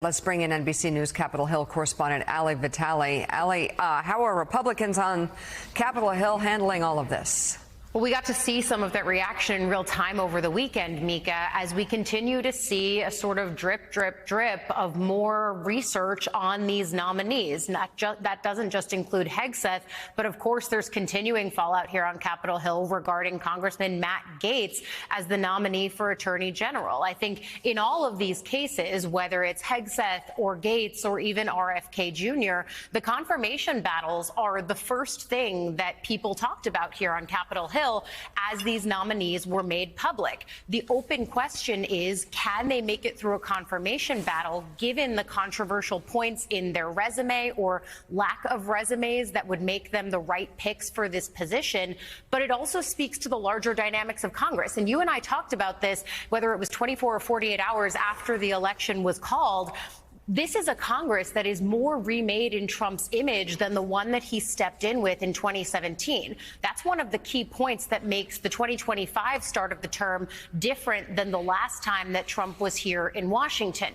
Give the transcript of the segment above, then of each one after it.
Let's bring in NBC News Capitol Hill correspondent Ali Vitale. Ali, how are Republicans on Capitol Hill handling all of this? Well, we got to see some of that reaction in real time over the weekend, Mika, as we continue to see a sort of drip, drip, drip of more research on these nominees. That doesn't just include Hegseth, but of course there's continuing fallout here on Capitol Hill regarding Congressman Matt Gaetz as the nominee for Attorney General. I think in all of these cases, whether it's Hegseth or Gaetz or even RFK Jr., the confirmation battles are the first thing that people talked about here on Capitol Hill as these nominees were made public. The open question is, can they make it through a confirmation battle given the controversial points in their resume or lack of resumes that would make them the right picks for this position? But it also speaks to the larger dynamics of Congress. And you and I talked about this, whether it was 24 or 48 hours after the election was called. This is a Congress that is more remade in Trump's image than the one that he stepped in with in 2017. That's one of the key points that makes the 2025 start of the term different than the last time that Trump was here in Washington.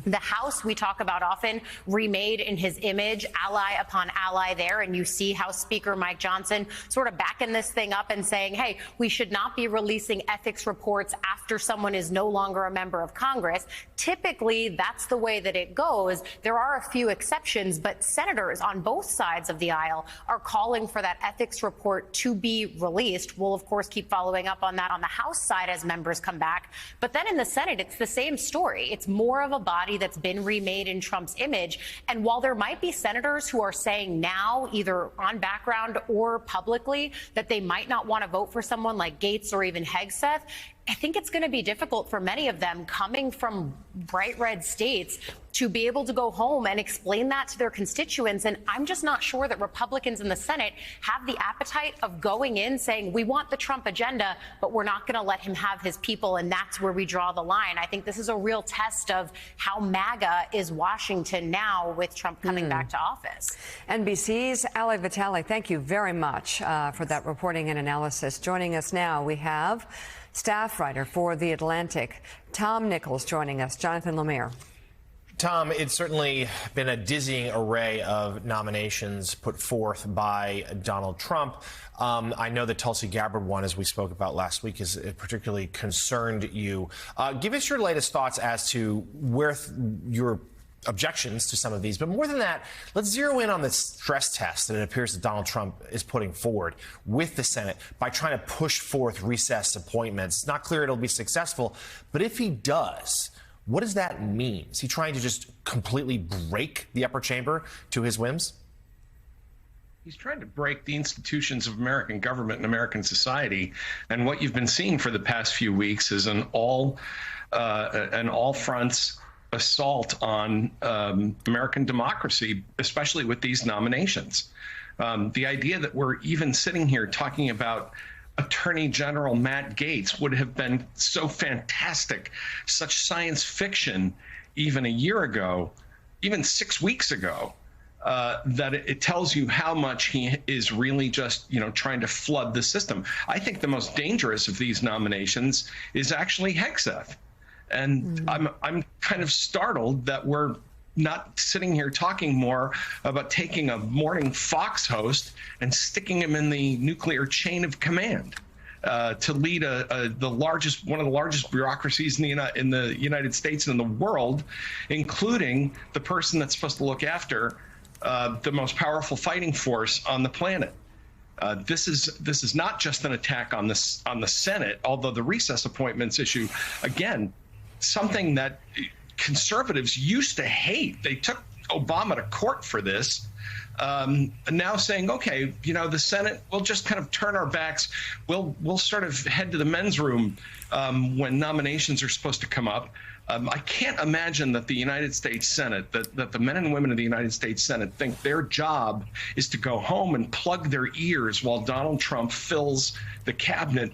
The House, we talk about often, remade in his image, ally upon ally there. And you see House Speaker Mike Johnson sort of backing this thing up and saying, hey, we should not be releasing ethics reports after someone is no longer a member of Congress. Typically, that's the way that it goes. There are a few exceptions, but senators on both sides of the aisle are calling for that ethics report to be released. We'll, of course, keep following up on that on the House side as members come back. But then in the Senate, it's the same story. It's more of a body that's been remade in Trump's image. And while there might be senators who are saying now, either on background or publicly, that they might not want to vote for someone like Gaetz or even Hegseth, I think it's going to be difficult for many of them coming from bright red states to be able to go home and explain that to their constituents. And I'm just not sure that Republicans in the Senate have the appetite of going in saying, we want the Trump agenda, but we're not going to let him have his people. And that's where we draw the line. I think this is a real test of how MAGA is Washington now with Trump coming back to office. NBC's Ali Vitale, thank you very much for that reporting and analysis. Joining us now, we have staff writer for The Atlantic, Tom Nichols, joining us. Jonathan Lemire. Tom, it's certainly been a dizzying array of nominations put forth by Donald Trump. I know the Tulsi Gabbard one, as we spoke about last week, is particularly concerned you. Give us your latest thoughts as to where your objections to some of these. But more than that, let's zero in on the stress test that it appears that Donald Trump is putting forward with the Senate by trying to push forth recess appointments. It's not clear it'll be successful, but if he does, what does that mean? Is he trying to just completely break the upper chamber to his whims? He's trying to break the institutions of American government and American society. And what you've been seeing for the past few weeks is an all fronts assault on American democracy, especially with these nominations. The idea that we're even sitting here talking about Attorney General Matt Gaetz would have been so fantastic, such science fiction even a year ago, even 6 weeks ago, that it tells you how much he is really just, trying to flood the system. I think the most dangerous of these nominations is actually Hegseth. And I'm kind of startled that we're not sitting here talking more about taking a morning Fox host and sticking him in the nuclear chain of command to lead one of the largest bureaucracies in the United States and in the world, including the person that's supposed to look after the most powerful fighting force on the planet. This is not just an attack on the Senate, although the recess appointments issue, again, something that conservatives used to hate. They took Obama to court for this. And now saying, okay, the Senate, we'll just kind of turn our backs. We'll sort of head to the men's room when nominations are supposed to come up. I can't imagine that the United States Senate, that the men and women of the United States Senate think their job is to go home and plug their ears while Donald Trump fills the cabinet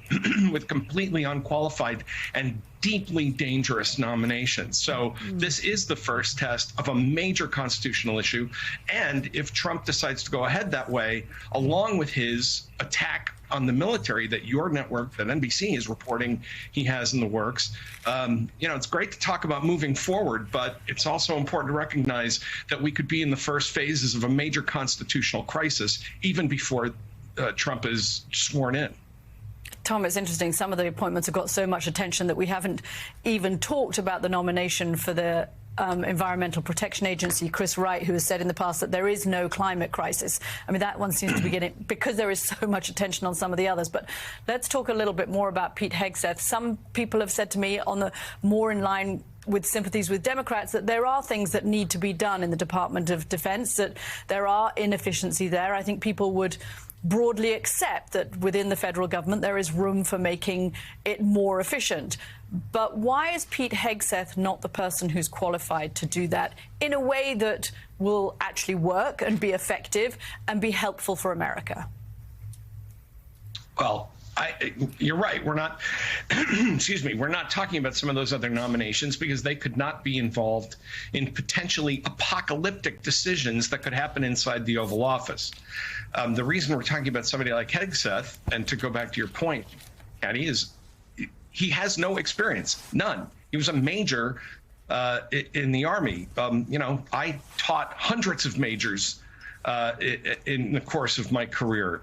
with completely unqualified and deeply dangerous nominations. So this is the first test of a major constitutional issue. And if Trump decides to go ahead that way, along with his attack on the military that your network, that NBC is reporting he has in the works. It's great to talk about moving forward, but it's also important to recognize that we could be in the first phases of a major constitutional crisis even before Trump is sworn in. Tom, it's interesting. Some of the appointments have got so much attention that we haven't even talked about the nomination for the Environmental Protection Agency, Chris Wright, who has said in the past that there is no climate crisis. I mean, that one seems to be getting, because there is so much attention on some of the others. But let's talk a little bit more about Pete Hegseth. Some people have said to me, on the more in line with sympathies with Democrats, that there are things that need to be done in the Department of Defense, that there are inefficiency there. I think people would broadly accept that within the federal government there is room for making it more efficient. But why is Pete Hegseth not the person who's qualified to do that in a way that will actually work and be effective and be helpful for America? Well, you're right. We're not, excuse me, we're not talking about some of those other nominations because they could not be involved in potentially apocalyptic decisions that could happen inside the Oval Office. The reason we're talking about somebody like Hegseth, and to go back to your point, Patty, is he has no experience, none. He was a major in the Army. I taught hundreds of majors in the course of my career.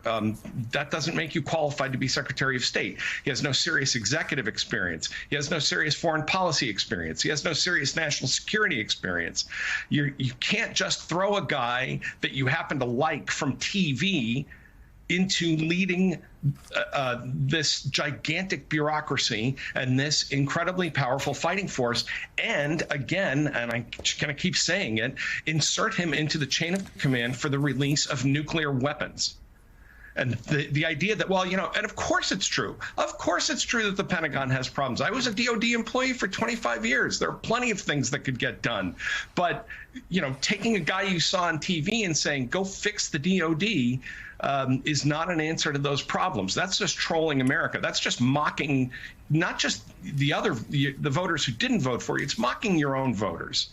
That doesn't make you qualified to be Secretary of State. He has no serious executive experience. He has no serious foreign policy experience. He has no serious national security experience. You can't just throw a guy that you happen to like from TV into leading this gigantic bureaucracy and this incredibly powerful fighting force. And again, and I'm going to keep saying it, insert him into the chain of command for the release of nuclear weapons. And the idea that, well, and of course it's true. Of course it's true that the Pentagon has problems. I was a DOD employee for 25 years. There are plenty of things that could get done. But, taking a guy you saw on TV and saying, go fix the DOD is not an answer to those problems. That's just trolling America. That's just mocking not just the voters who didn't vote for you. It's mocking your own voters.